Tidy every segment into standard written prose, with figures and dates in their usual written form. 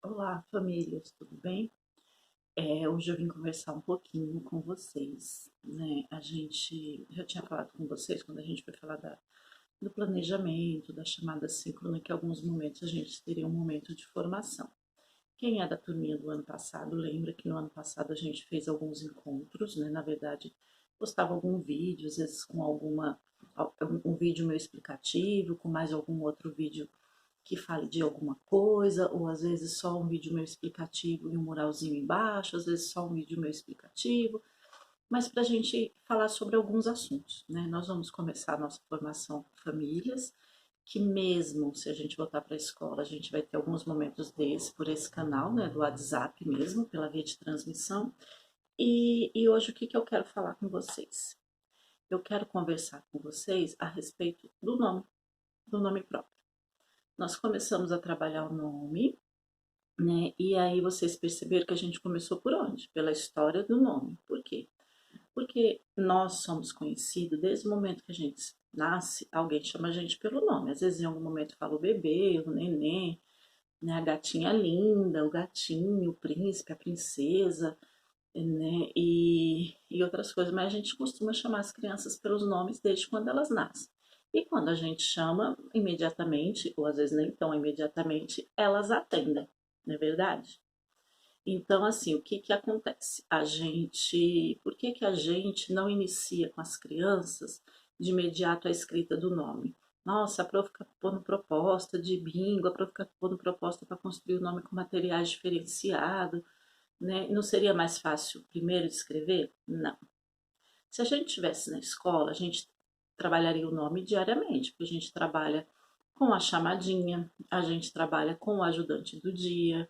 Olá, famílias, tudo bem? Hoje eu vim conversar um pouquinho com vocês, né? A gente já tinha falado com vocês quando a gente foi falar do planejamento, da chamada síncrona, que em alguns momentos a gente teria um momento de formação. Quem é da turminha do ano passado lembra que no ano passado a gente fez alguns encontros, né? Na verdade, postava algum vídeo, às vezes com um vídeo meu explicativo, com mais algum outro vídeo que fale de alguma coisa, ou às vezes só um vídeo meu explicativo e um muralzinho embaixo, às vezes só um vídeo meu explicativo, mas para a gente falar sobre alguns assuntos, né? Nós vamos começar a nossa formação com famílias, que mesmo se a gente voltar para a escola, a gente vai ter alguns momentos desse por esse canal, né, do WhatsApp mesmo, pela via de transmissão. E hoje o que eu quero falar com vocês? Eu quero conversar com vocês a respeito do nome próprio. Nós começamos a trabalhar o nome, né? E aí vocês perceberam que a gente começou por onde? Pela história do nome. Por quê? Porque nós somos conhecidos desde o momento que a gente nasce, alguém chama a gente pelo nome. Às vezes em algum momento fala o bebê, o neném, né? A gatinha linda, o gatinho, o príncipe, a princesa, né? E outras coisas. Mas a gente costuma chamar as crianças pelos nomes desde quando elas nascem. E quando a gente chama imediatamente, ou às vezes nem tão imediatamente, elas atendem, não é verdade? Então, assim, o que que acontece? Por que que a gente não inicia com as crianças de imediato a escrita do nome? Nossa, a prof fica pondo proposta de bingo, a prof fica pondo proposta para construir o nome com materiais diferenciados, né? Não seria mais fácil primeiro escrever? Não. Se a gente estivesse na escola, a gente trabalharia o nome diariamente, porque a gente trabalha com a chamadinha, a gente trabalha com o ajudante do dia,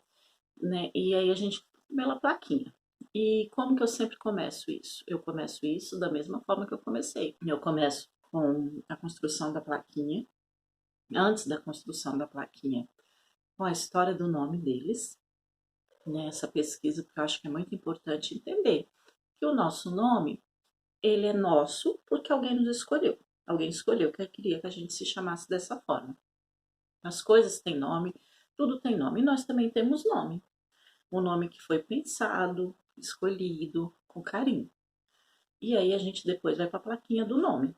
né? E aí a gente pela plaquinha. E como que eu sempre começo isso? Eu começo isso da mesma forma que eu comecei. Eu começo com a construção da plaquinha, antes da construção da plaquinha, com a história do nome deles, né? Essa pesquisa, porque eu acho que é muito importante entender que o nosso nome, ele é nosso porque alguém nos escolheu. Alguém escolheu que queria que a gente se chamasse dessa forma. As coisas têm nome, tudo tem nome, e nós também temos nome. Um nome que foi pensado, escolhido com carinho. E aí a gente depois vai para a plaquinha do nome.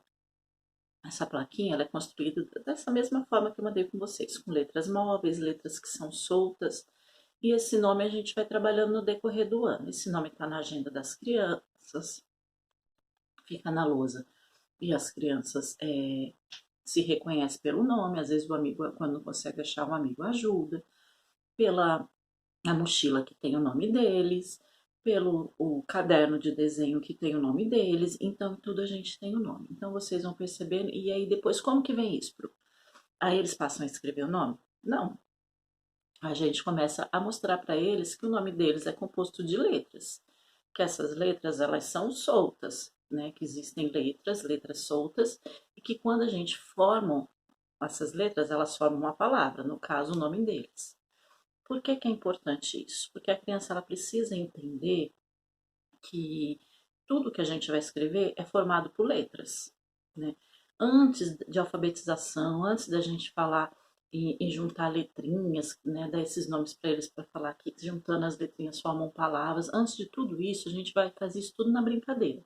Essa plaquinha ela é construída dessa mesma forma que eu mandei com vocês, com letras móveis, letras que são soltas. E esse nome a gente vai trabalhando no decorrer do ano. Esse nome está na agenda das crianças, fica na lousa. E as crianças se reconhecem pelo nome. Às vezes o amigo, quando não consegue achar, um amigo ajuda. Pela a mochila que tem o nome deles, pelo o caderno de desenho que tem o nome deles, então tudo a gente tem o nome. Então vocês vão perceber, e aí depois como que vem isso? Aí eles passam a escrever o nome? Não. A gente começa a mostrar para eles que o nome deles é composto de letras, que essas letras elas são soltas, né? Que existem letras soltas, e que quando a gente forma essas letras, elas formam uma palavra, no caso o nome deles. Por que que é importante isso? Porque a criança ela precisa entender que tudo que a gente vai escrever é formado por letras, né? Antes de alfabetização, antes da gente falar em juntar letrinhas, né, dar esses nomes para eles para falar que juntando as letrinhas formam palavras, antes de tudo isso, a gente vai fazer isso tudo na brincadeira.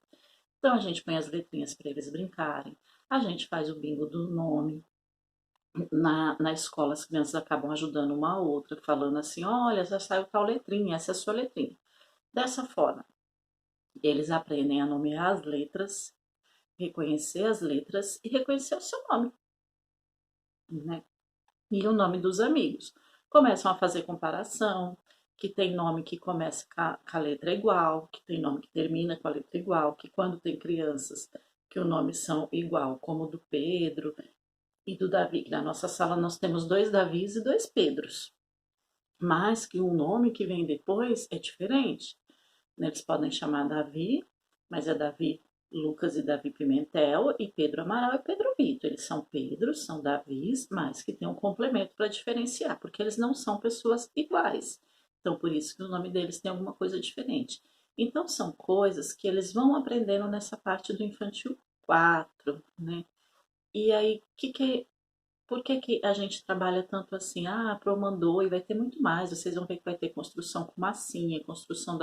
Então a gente põe as letrinhas para eles brincarem, a gente faz o bingo do nome, na escola as crianças acabam ajudando uma a outra, falando assim, olha, já saiu tal letrinha, essa é a sua letrinha. Dessa forma, eles aprendem a nomear as letras, reconhecer as letras e reconhecer o seu nome, né? E o nome dos amigos. Começam a fazer comparação, que tem nome que começa com a letra igual, que tem nome que termina com a letra igual, que quando tem crianças que o nome são igual, como o do Pedro e do Davi, que na nossa sala nós temos dois Davis e dois Pedros, mas que o nome que vem depois é diferente. Eles podem chamar Davi, mas é Davi Lucas e Davi Pimentel, e Pedro Amaral e Pedro Vitor. Eles são Pedros, são Davis, mas que tem um complemento para diferenciar, porque eles não são pessoas iguais. Então, por isso que o nome deles tem alguma coisa diferente. Então, são coisas que eles vão aprendendo nessa parte do infantil 4, né? E aí, o que, que Por que que a gente trabalha tanto assim? Ah, pro mandou e vai ter muito mais. Vocês vão ver que vai ter construção com massinha, construção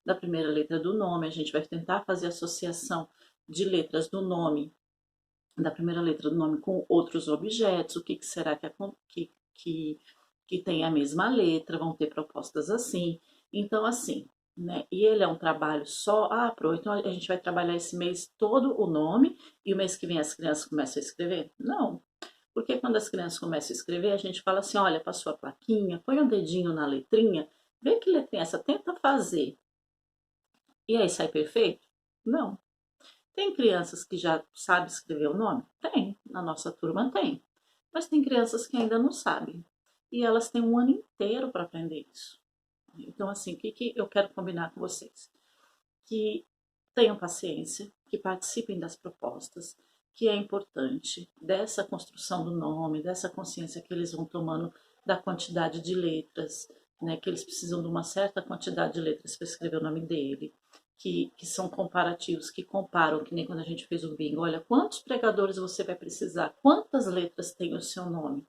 da primeira letra do nome. A gente vai tentar fazer associação de letras do nome, da primeira letra do nome com outros objetos. O que, que será que tem a mesma letra? Vão ter propostas assim. Então, assim, né? E ele é um trabalho só. Ah, pronto, então a gente vai trabalhar esse mês todo o nome e o mês que vem as crianças começam a escrever? Não. Porque quando as crianças começam a escrever, a gente fala assim: olha, passou a plaquinha, põe um dedinho na letrinha, vê que letrinha é essa, tenta fazer. E aí sai perfeito? Não. Tem crianças que já sabem escrever o nome? Tem, na nossa turma tem. Mas tem crianças que ainda não sabem. E elas têm um ano inteiro para aprender isso. Então, assim, o que eu quero combinar com vocês? Que tenham paciência, que participem das propostas, que é importante dessa construção do nome, dessa consciência que eles vão tomando da quantidade de letras, né, que eles precisam de uma certa quantidade de letras para escrever o nome dele, que são comparativos, que comparam, que nem quando a gente fez o bingo, olha, quantos pregadores você vai precisar, quantas letras tem o seu nome.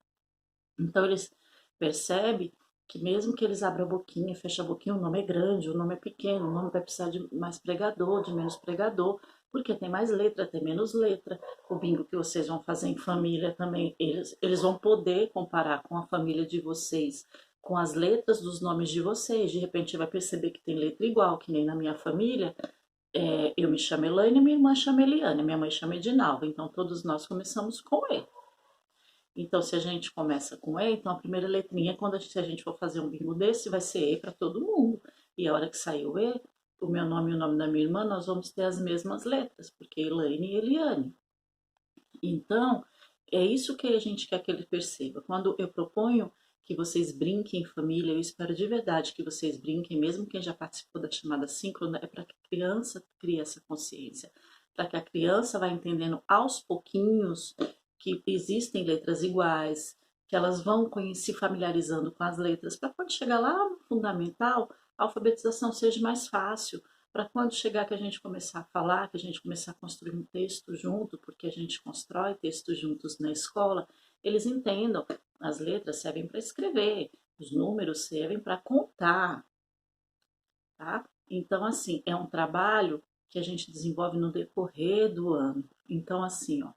Então eles percebem que mesmo que eles abram a boquinha, fechem a boquinha, o nome é grande, o nome é pequeno, o nome vai precisar de mais pregador, de menos pregador, porque tem mais letra, tem menos letra. O bingo que vocês vão fazer em família também, eles vão poder comparar com a família de vocês, com as letras dos nomes de vocês. De repente vai perceber que tem letra igual, que nem na minha família. Eu me chamo Elaine, minha irmã chama Eliane, minha mãe chama Edinalva, então todos nós começamos com E. Então, se a gente começa com E, então a primeira letrinha, se a gente for fazer um bingo desse, vai ser E para todo mundo. E a hora que sair o E, o meu nome e o nome da minha irmã, nós vamos ter as mesmas letras, porque é Elaine e Eliane. Então, é isso que a gente quer que ele perceba. Quando eu proponho que vocês brinquem em família, eu espero de verdade que vocês brinquem, mesmo quem já participou da chamada síncrona, é para que a criança crie essa consciência, para que a criança vá entendendo aos pouquinhos que existem letras iguais, que elas vão se familiarizando com as letras, para quando chegar lá no fundamental, a alfabetização seja mais fácil, para quando chegar que a gente começar a falar, que a gente começar a construir um texto junto, porque a gente constrói textos juntos na escola, eles entendam, as letras servem para escrever, os números servem para contar, tá? Então, assim, é um trabalho que a gente desenvolve no decorrer do ano. Então, assim, ó,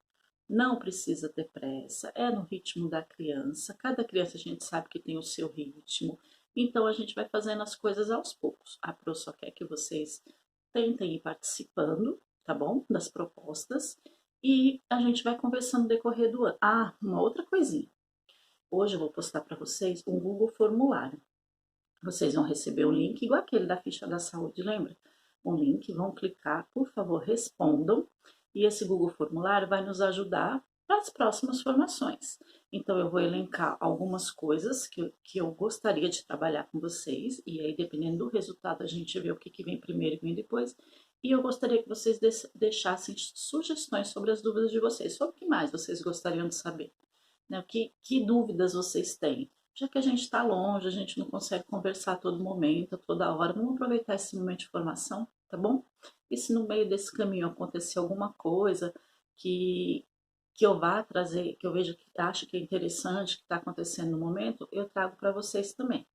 não precisa ter pressa, é no ritmo da criança. Cada criança a gente sabe que tem o seu ritmo. Então a gente vai fazendo as coisas aos poucos. A Pro só quer que vocês tentem ir participando, tá bom? Das propostas. E a gente vai conversando no decorrer do ano. Ah, uma outra coisinha. Hoje eu vou postar para vocês um Google Formulário. Vocês vão receber o link, igual aquele da ficha da saúde, lembra? Um link, vão clicar, por favor, respondam. E esse Google Formulário vai nos ajudar para as próximas formações. Então, eu vou elencar algumas coisas que eu gostaria de trabalhar com vocês, e aí, dependendo do resultado, a gente vê o que vem primeiro e vem depois. E eu gostaria que vocês deixassem sugestões sobre as dúvidas de vocês. Sobre o que mais vocês gostariam de saber? Né? Que dúvidas vocês têm? Já que a gente está longe, a gente não consegue conversar a todo momento, a toda hora, vamos aproveitar esse momento de formação, tá bom? E se no meio desse caminho acontecer alguma coisa que, que eu vá trazer, que eu veja que acho que é interessante, que está acontecendo no momento, eu trago para vocês também.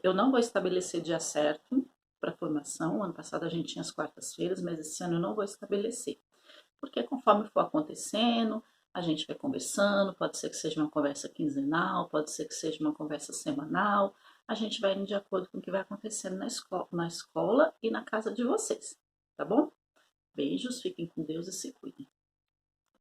Eu não vou estabelecer dia certo para formação, ano passado a gente tinha as quartas-feiras, mas esse ano eu não vou estabelecer, porque conforme for acontecendo, a gente vai conversando, pode ser que seja uma conversa quinzenal, pode ser que seja uma conversa semanal, a gente vai indo de acordo com o que vai acontecendo na escola e na casa de vocês, tá bom? Beijos, fiquem com Deus e se cuidem.